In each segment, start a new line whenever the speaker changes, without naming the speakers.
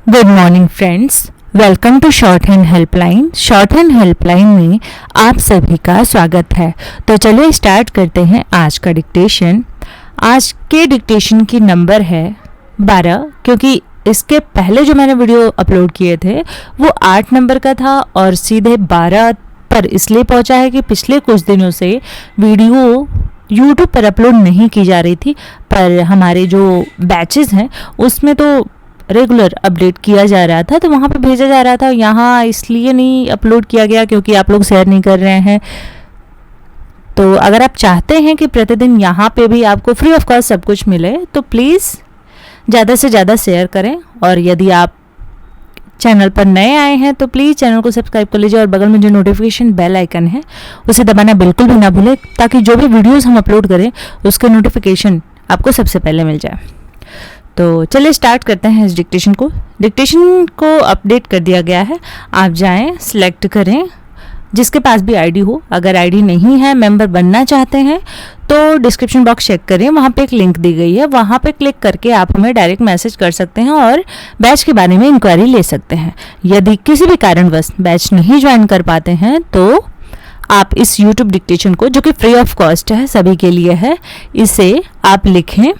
Good morning friends, welcome to shorthand helpline. Shorthand helpline में आप सभी का स्वागत है। तो चलिए स्टार्ट करते हैं आज का डिक्टेशन। आज के डिक्टेशन की नंबर है 12, क्योंकि इसके पहले जो मैंने वीडियो अपलोड किए थे वो 8 नंबर का था और सीधे 12 पर इसलिए पहुंचा है कि पिछले कुछ दिनों से वीडियो YouTube पर अपलोड नहीं की जा रही थी, पर हमारे जो बैचेस हैं उसमें तो रेगुलर अपडेट किया जा रहा था, तो वहाँ पे भेजा जा रहा था। यहाँ इसलिए नहीं अपलोड किया गया क्योंकि आप लोग शेयर नहीं कर रहे हैं। तो अगर आप चाहते हैं कि प्रतिदिन यहाँ पे भी आपको फ्री ऑफ कॉस्ट सब कुछ मिले तो प्लीज़ ज़्यादा से ज़्यादा शेयर करें। और यदि आप चैनल पर नए आए हैं तो प्लीज़ चैनल को सब्सक्राइब कर लीजिए और बगल में जो नोटिफिकेशन बेल आइकन है उसे दबाना बिल्कुल भी ना भूलें, ताकि जो भी वीडियोस हम अपलोड करें उसके नोटिफिकेशन आपको सबसे पहले मिल जाए। तो चलिए स्टार्ट करते हैं इस डिक्टेशन को। डिक्टेशन को अपडेट कर दिया गया है। आप जाएं, सिलेक्ट करें जिसके पास भी आईडी हो। अगर आईडी नहीं है, मेंबर बनना चाहते हैं तो डिस्क्रिप्शन बॉक्स चेक करें, वहाँ पे एक लिंक दी गई है, वहाँ पे क्लिक करके आप हमें डायरेक्ट मैसेज कर सकते हैं और बैच के बारे में इंक्वायरी ले सकते हैं। यदि किसी भी कारणवश बैच नहीं ज्वाइन कर पाते हैं तो आप इस यूट्यूब डिक्टेशन को, जो कि फ्री ऑफ कॉस्ट है, सभी के लिए है, इसे आप लिखें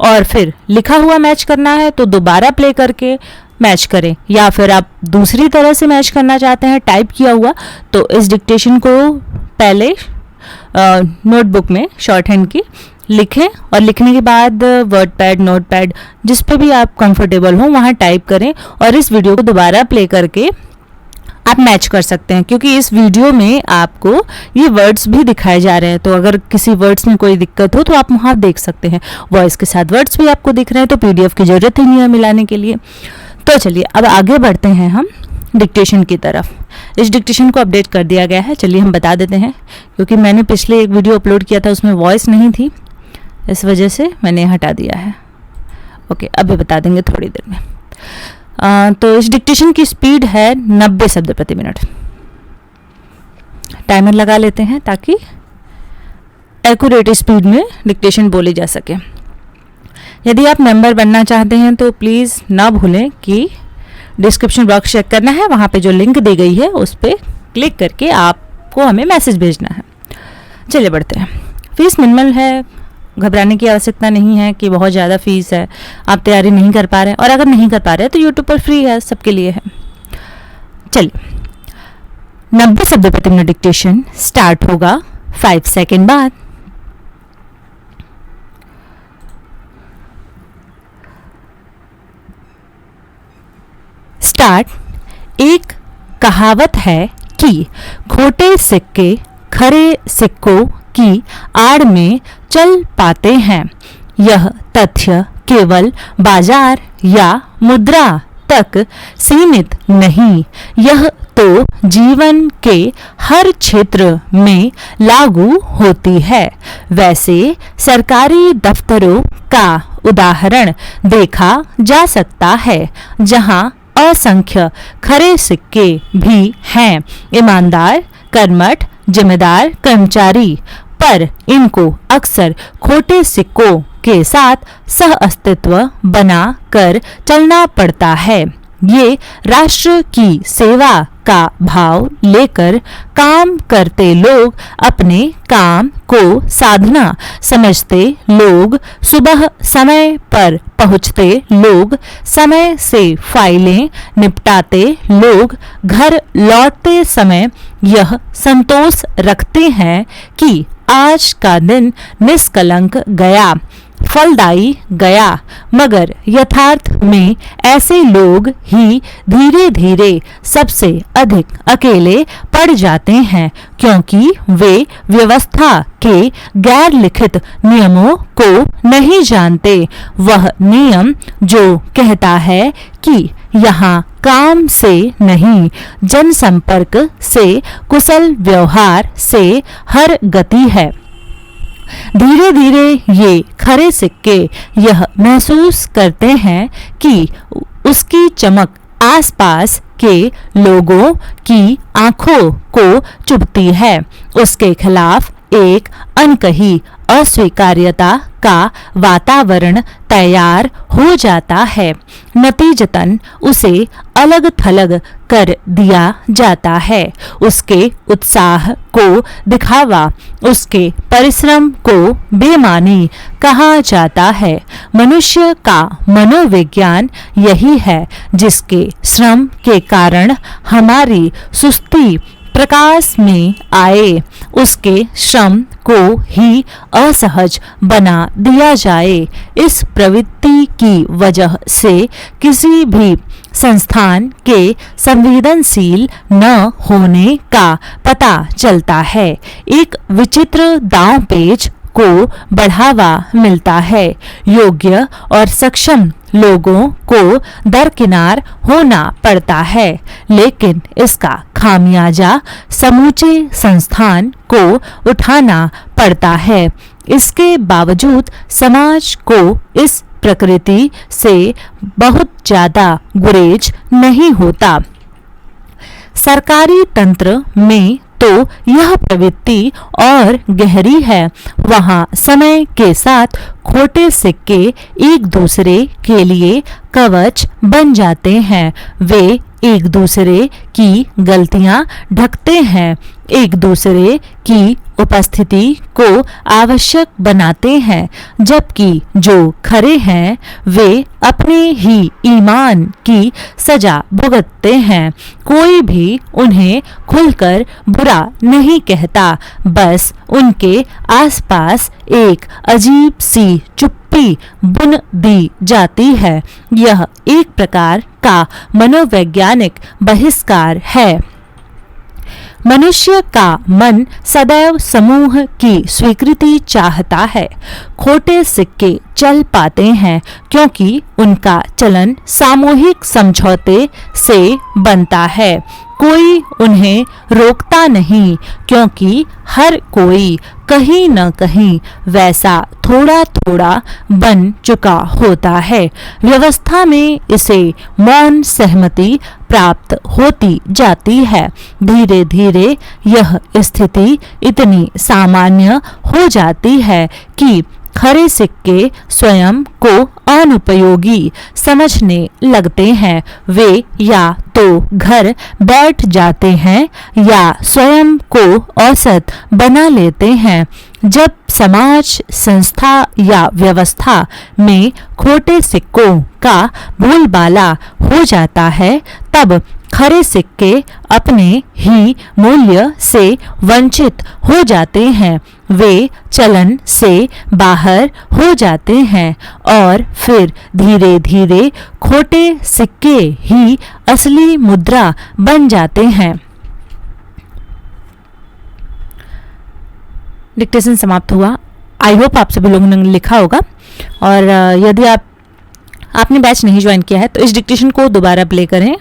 और फिर लिखा हुआ मैच करना है तो दोबारा प्ले करके मैच करें, या फिर आप दूसरी तरह से मैच करना चाहते हैं टाइप किया हुआ, तो इस डिक्टेशन को पहले नोटबुक में शॉर्ट हैंड की लिखें और लिखने के बाद वर्ड पैड, नोट पैड, जिस पे भी आप कंफर्टेबल हो वहाँ टाइप करें और इस वीडियो को दोबारा प्ले करके आप मैच कर सकते हैं। क्योंकि इस वीडियो में आपको ये वर्ड्स भी दिखाए जा रहे हैं, तो अगर किसी वर्ड्स में कोई दिक्कत हो तो आप वहाँ देख सकते हैं। वॉइस के साथ वर्ड्स भी आपको दिख रहे हैं, तो पीडीएफ की ज़रूरत ही नहीं है मिलाने के लिए। तो चलिए अब आगे बढ़ते हैं हम डिक्टेशन की तरफ। इस डिक्टेशन को अपडेट कर दिया गया है, चलिए हम बता देते हैं। क्योंकि मैंने पिछले एक वीडियो अपलोड किया था उसमें वॉइस नहीं थी, इस वजह से मैंने हटा दिया है। ओके, अभी बता देंगे थोड़ी देर में। तो इस डिक्टेशन की स्पीड है 90 शब्द प्रति मिनट। टाइमर लगा लेते हैं ताकि एक्यूरेट स्पीड में डिक्टेशन बोली जा सके। यदि आप मेंबर बनना चाहते हैं तो प्लीज़ ना भूलें कि डिस्क्रिप्शन बॉक्स चेक करना है, वहाँ पे जो लिंक दी गई है उस पर क्लिक करके आपको हमें मैसेज भेजना है। चलिए बढ़ते हैं। फीस मिनिमल है, घबराने की आवश्यकता नहीं है कि बहुत ज़्यादा फीस है, आप तैयारी नहीं कर पा रहे हैं, और अगर नहीं कर पा रहे हैं तो यूट्यूब पर फ्री है, सबके लिए है। चलिए 90 शब्द प्रति मिनट डिक्टेशन स्टार्ट होगा 5 सेकेंड बाद। स्टार्ट। एक कहावत है कि खोटे सिक्के खरे सिक्कों की आड़ में चल पाते हैं। यह तथ्य केवल बाजार या मुद्रा तक सीमित नहीं, यह तो जीवन के हर क्षेत्र में लागू होती है। वैसे सरकारी दफ्तरों का उदाहरण देखा जा सकता है, जहां असंख्य खरे सिक्के भी हैं। ईमानदार, कर्मठ, जिम्मेदार कर्मचारी, पर इनको अक्सर खोटे सिक्कों के साथ सह अस्तित्व बना कर चलना पड़ता है। ये राष्ट्र की सेवा का भाव लेकर काम करते लोग, अपने काम को साधना समझते लोग, सुबह समय पर पहुंचते लोग, समय से फाइलें निपटाते लोग, घर लौटते समय यह संतोष रखते हैं कि आज का दिन निष्कलंक गया, फलदायी गया। मगर यथार्थ में ऐसे लोग ही धीरे धीरे सबसे अधिक अकेले पड़ जाते हैं, क्योंकि वे व्यवस्था के गैर लिखित नियमों को नहीं जानते। वह नियम जो कहता है कि यहाँ काम से नहीं, जनसंपर्क से, कुशल व्यवहार से हर गति है। धीरे धीरे ये खरे सिक्के यह महसूस करते हैं कि उसकी चमक आसपास के लोगों की आंखों को चुभती है। उसके खिलाफ एक अनकही अस्वीकार्यता का वातावरण तैयार हो जाता है। नतीजतन उसे अलग थलग कर दिया जाता है। उसके उत्साह को दिखावा, उसके परिश्रम को बेमानी कहा जाता है। मनुष्य का मनोविज्ञान यही है, जिसके श्रम के कारण हमारी सुस्ती प्रकाश में आए, उसके श्रम को ही असहज बना दिया जाए। इस प्रवृत्ति की वजह से किसी भी संस्थान के संवेदनशील न होने का पता चलता है। एक विचित्र दांवपेच को बढ़ावा मिलता है। योग्य और सक्षम लोगों को दरकिनार होना पड़ता है, लेकिन इसका खामियाजा समूचे संस्थान को उठाना पड़ता है। इसके बावजूद समाज को इस प्रकृति से बहुत ज्यादा गुरेज नहीं होता। सरकारी तंत्र में तो यह प्रवृत्ति और गहरी है। वहाँ समय के साथ खोटे सिक्के एक दूसरे के लिए कवच बन जाते हैं। वे एक दूसरे की गलतियां ढकते हैं, एक दूसरे की उपस्थिति को आवश्यक बनाते हैं, जबकि जो खरे हैं वे अपने ही ईमान की सजा भुगतते हैं। कोई भी उन्हें खुलकर बुरा नहीं कहता, बस उनके आसपास एक अजीब सी चुप्पी बुन दी जाती है। यह एक प्रकार का मनोवैज्ञानिक बहिष्कार है। मनुष्य का मन सदैव समूह की स्वीकृति चाहता है। खोटे सिक्के चल पाते हैं क्योंकि उनका चलन सामूहिक समझौते से बनता है। कोई उन्हें रोकता नहीं, क्योंकि हर कोई कहीं न कहीं वैसा थोड़ा थोड़ा बन चुका होता है। व्यवस्था में इसे मौन सहमति प्राप्त होती जाती है। धीरे धीरे यह स्थिति इतनी सामान्य हो जाती है कि खरे सिक्के स्वयं को अनुपयोगी समझने लगते हैं। वे या तो घर बैठ जाते हैं या स्वयं को औसत बना लेते हैं। जब समाज, संस्था या व्यवस्था में खोटे सिक्कों का बोलबाला हो जाता है, तब खरे सिक्के अपने ही मूल्य से वंचित हो जाते हैं। वे चलन से बाहर हो जाते हैं और फिर धीरे धीरे खोटे सिक्के ही असली मुद्रा बन जाते हैं। डिक्टेशन समाप्त हुआ। आई होप आप सभी लोगों ने लिखा होगा, और यदि आपने बैच नहीं ज्वाइन किया है तो इस डिक्टेशन को दोबारा प्ले करें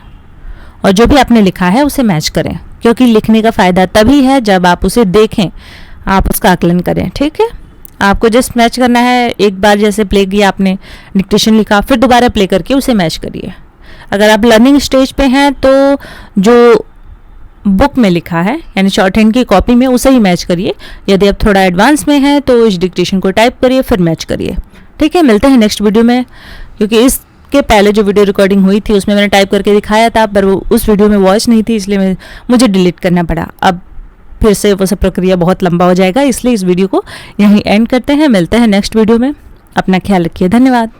और जो भी आपने लिखा है उसे मैच करें, क्योंकि लिखने का फ़ायदा तभी है जब आप उसे देखें, आप उसका आकलन करें। ठीक है, आपको जस्ट मैच करना है। एक बार जैसे प्ले किया आपने, डिक्टेशन लिखा, फिर दोबारा प्ले करके उसे मैच करिए। अगर आप लर्निंग स्टेज पे हैं तो जो बुक में लिखा है यानी शॉर्ट हैंड की कॉपी में उसे ही मैच करिए। यदि आप थोड़ा एडवांस में हैं तो इस डिक्टेशन को टाइप करिए फिर मैच करिए। ठीक है, मिलते हैं नेक्स्ट वीडियो में, क्योंकि इसके पहले जो वीडियो रिकॉर्डिंग हुई थी उसमें मैंने टाइप करके दिखाया था, पर वो उस वीडियो में वॉइस नहीं थी, इसलिए मुझे डिलीट करना पड़ा। अब फिर से वो सब प्रक्रिया बहुत लंबा हो जाएगा, इसलिए इस वीडियो को यहीं एंड करते हैं। मिलते हैं नेक्स्ट वीडियो में। अपना ख्याल रखिए। धन्यवाद।